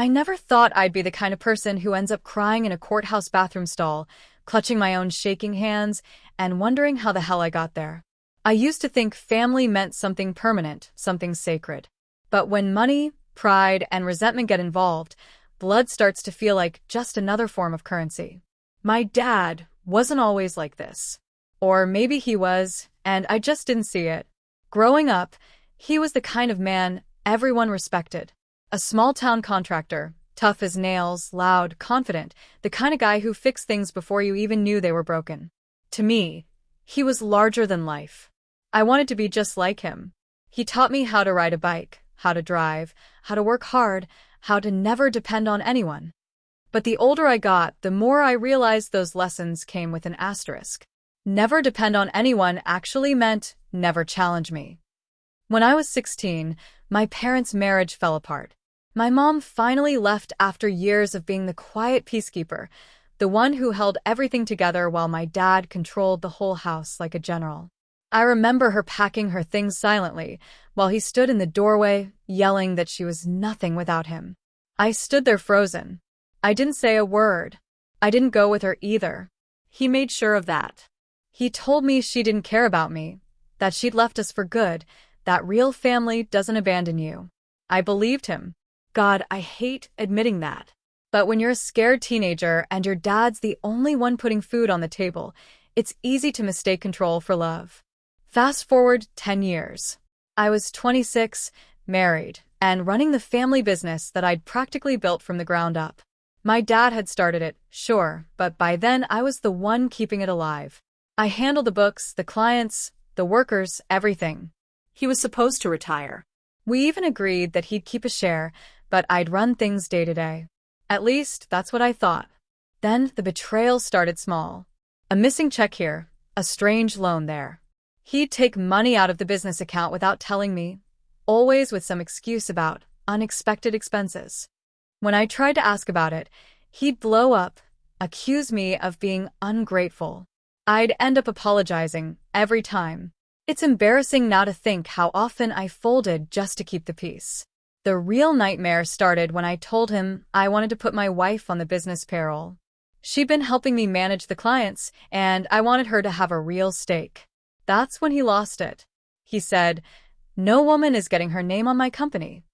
I never thought I'd be the kind of person who ends up crying in a courthouse bathroom stall, clutching my own shaking hands, and wondering how the hell I got there. I used to think family meant something permanent, something sacred. But when money, pride, and resentment get involved, blood starts to feel like just another form of currency. My dad wasn't always like this. Or maybe he was, and I just didn't see it. Growing up, he was the kind of man everyone respected. A small-town contractor, tough as nails, loud, confident, the kind of guy who fixed things before you even knew they were broken. To me, he was larger than life. I wanted to be just like him. He taught me how to ride a bike, how to drive, how to work hard, how to never depend on anyone. But the older I got, the more I realized those lessons came with an asterisk. Never depend on anyone actually meant never challenge me. When I was 16, my parents' marriage fell apart. My mom finally left after years of being the quiet peacekeeper, the one who held everything together while my dad controlled the whole house like a general. I remember her packing her things silently, while he stood in the doorway, yelling that she was nothing without him. I stood there frozen. I didn't say a word. I didn't go with her either. He made sure of that. He told me she didn't care about me, that she'd left us for good, that real family doesn't abandon you. I believed him. God, I hate admitting that. But when you're a scared teenager and your dad's the only one putting food on the table, it's easy to mistake control for love. Fast forward 10 years. I was 26, married, and running the family business that I'd practically built from the ground up. My dad had started it, sure, but by then I was the one keeping it alive. I handled the books, the clients, the workers, everything. He was supposed to retire. We even agreed that he'd keep a share, but I'd run things day to day. At least, that's what I thought. Then the betrayal started small. A missing check here, a strange loan there. He'd take money out of the business account without telling me, always with some excuse about unexpected expenses. When I tried to ask about it, he'd blow up, accuse me of being ungrateful. I'd end up apologizing every time. It's embarrassing now to think how often I folded just to keep the peace. The real nightmare started when I told him I wanted to put my wife on the business payroll. She'd been helping me manage the clients, and I wanted her to have a real stake. That's when he lost it. He said, "No woman is getting her name on my company."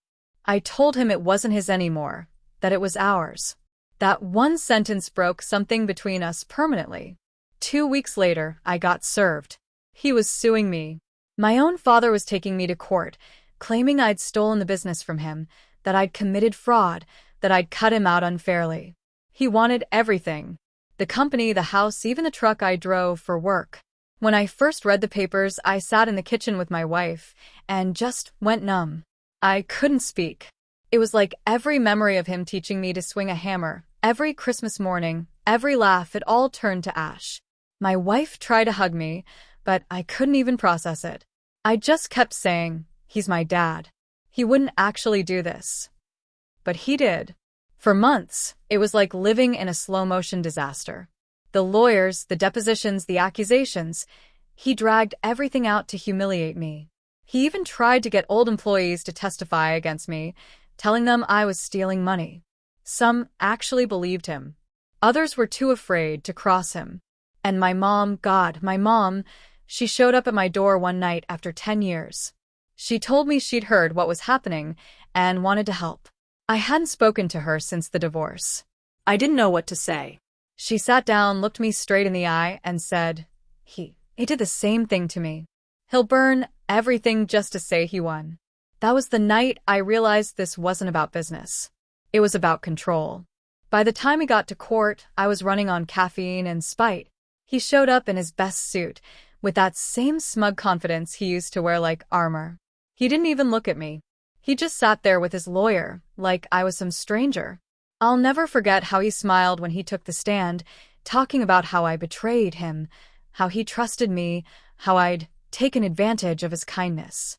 I told him it wasn't his anymore, that it was ours. That one sentence broke something between us permanently. 2 weeks later, I got served. He was suing me. My own father was taking me to court, claiming I'd stolen the business from him, that I'd committed fraud, that I'd cut him out unfairly. He wanted everything. The company, the house, even the truck I drove for work. When I first read the papers, I sat in the kitchen with my wife and just went numb. I couldn't speak. It was like every memory of him teaching me to swing a hammer, every Christmas morning, every laugh, it all turned to ash. My wife tried to hug me, but I couldn't even process it. I just kept saying, "He's my dad. He wouldn't actually do this." But he did. For months, it was like living in a slow-motion disaster. The lawyers, the depositions, the accusations. He dragged everything out to humiliate me. He even tried to get old employees to testify against me, telling them I was stealing money. Some actually believed him. Others were too afraid to cross him. And my mom, God, my mom, she showed up at my door one night after 10 years. She told me she'd heard what was happening and wanted to help. I hadn't spoken to her since the divorce. I didn't know what to say. She sat down, looked me straight in the eye, and said, He did the same thing to me. He'll burn everything just to say he won." That was the night I realized this wasn't about business. It was about control. By the time we got to court, I was running on caffeine and spite. He showed up in his best suit, with that same smug confidence he used to wear like armor. He didn't even look at me. He just sat there with his lawyer, like I was some stranger. I'll never forget how he smiled when he took the stand, talking about how I betrayed him, how he trusted me, how I'd taken advantage of his kindness.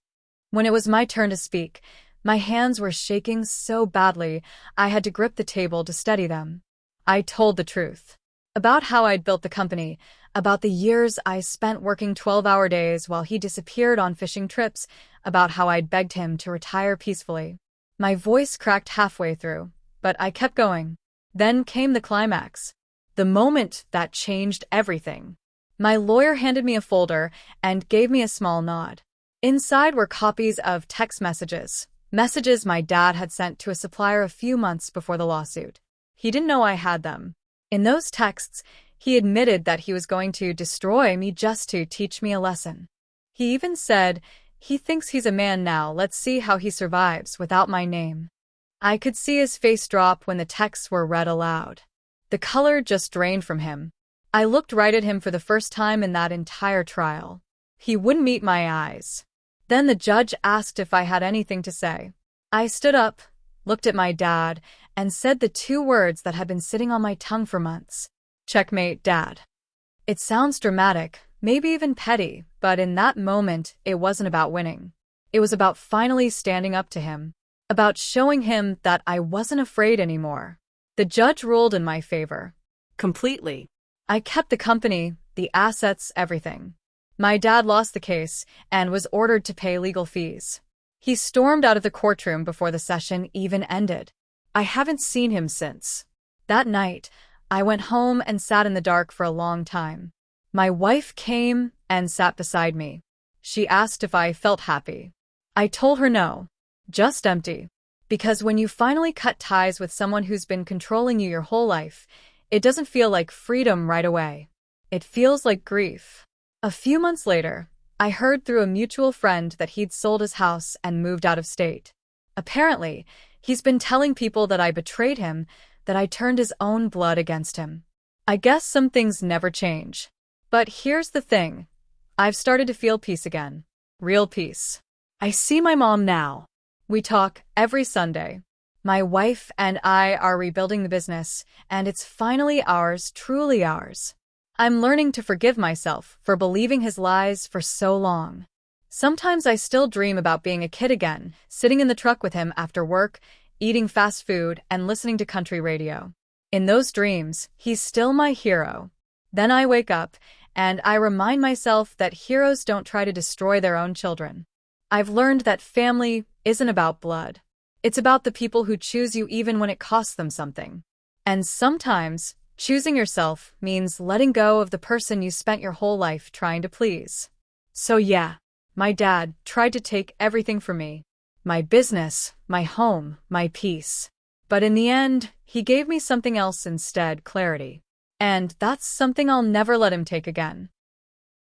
When it was my turn to speak, my hands were shaking so badly I had to grip the table to steady them. I told the truth. About how I'd built the company, about the years I spent working 12-hour days while he disappeared on fishing trips, about how I'd begged him to retire peacefully. My voice cracked halfway through, but I kept going. Then came the climax. The moment that changed everything. My lawyer handed me a folder and gave me a small nod. Inside were copies of text messages, messages my dad had sent to a supplier a few months before the lawsuit. He didn't know I had them. In those texts, he admitted that he was going to destroy me just to teach me a lesson. He even said, "He thinks he's a man now, let's see how he survives without my name." I could see his face drop when the texts were read aloud. The color just drained from him. I looked right at him for the first time in that entire trial. He wouldn't meet my eyes. Then the judge asked if I had anything to say. I stood up, looked at my dad, and said the two words that had been sitting on my tongue for months. "Checkmate, Dad." It sounds dramatic, maybe even petty, but in that moment, it wasn't about winning. It was about finally standing up to him. About showing him that I wasn't afraid anymore. The judge ruled in my favor. Completely. I kept the company, the assets, everything. My dad lost the case and was ordered to pay legal fees. He stormed out of the courtroom before the session even ended. I haven't seen him since. That night, I went home and sat in the dark for a long time. My wife came and sat beside me. She asked if I felt happy. I told her no. Just empty. Because when you finally cut ties with someone who's been controlling you your whole life, it doesn't feel like freedom right away. It feels like grief. A few months later, I heard through a mutual friend that he'd sold his house and moved out of state. Apparently, he's been telling people that I betrayed him, that I turned his own blood against him. I guess some things never change. But here's the thing. I've started to feel peace again. Real peace. I see my mom now. We talk every Sunday. My wife and I are rebuilding the business, and it's finally ours, truly ours. I'm learning to forgive myself for believing his lies for so long. Sometimes I still dream about being a kid again, sitting in the truck with him after work, eating fast food, and listening to country radio. In those dreams, he's still my hero. Then I wake up, and I remind myself that heroes don't try to destroy their own children. I've learned that family isn't about blood. It's about the people who choose you even when it costs them something. And sometimes, choosing yourself means letting go of the person you spent your whole life trying to please. So yeah, my dad tried to take everything from me. My business, my home, my peace. But in the end, he gave me something else instead, clarity. And that's something I'll never let him take again.